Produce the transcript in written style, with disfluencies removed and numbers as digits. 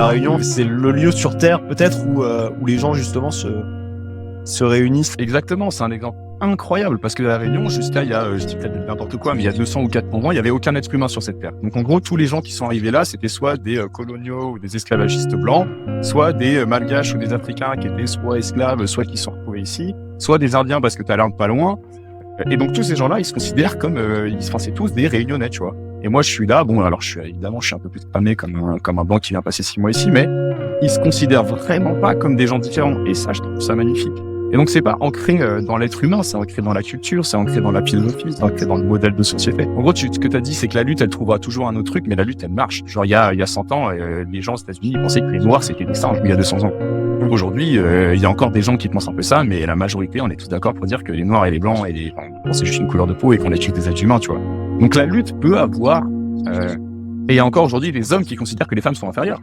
La Réunion, c'est le lieu sur Terre peut-être où les gens justement se réunissent. Exactement, c'est un exemple incroyable parce que la Réunion, jusqu'à il y a, je dis peut-être n'importe quoi, mais il y a 200 ou 400 ans, il n'y avait aucun être humain sur cette terre. Donc en gros, tous les gens qui sont arrivés là, c'était soit des coloniaux ou des esclavagistes blancs, soit des malgaches ou des Africains qui étaient soit esclaves, soit qui se sont retrouvés ici, soit des Indiens parce que t'as l'Inde pas loin. Et donc tous ces gens-là, ils se considèrent comme, c'est tous des Réunionnais, tu vois. Et moi, je suis là, bon, alors je suis un peu plus cramé comme un blanc qui vient passer 6 mois ici, mais ils se considèrent vraiment pas comme des gens différents. Et ça, je trouve ça magnifique. Et donc, c'est pas ancré dans l'être humain, c'est ancré dans la culture, c'est ancré dans la philosophie, c'est ancré dans le modèle de société. En gros, ce que t'as dit, c'est que la lutte, elle trouvera toujours un autre truc, mais la lutte, elle marche. Genre, il y a 100 ans, les gens aux États-Unis, ils pensaient que les Noirs, c'était des singes, mais il y a 200 ans. Aujourd'hui, il y a encore des gens qui pensent un peu ça, mais la majorité, on est tous d'accord pour dire que les Noirs et les Blancs, c'est juste une couleur de peau et qu'on est tous des êtres humains, tu vois. Donc, la lutte peut avoir, et il y a encore aujourd'hui des hommes qui considèrent que les femmes sont inférieures.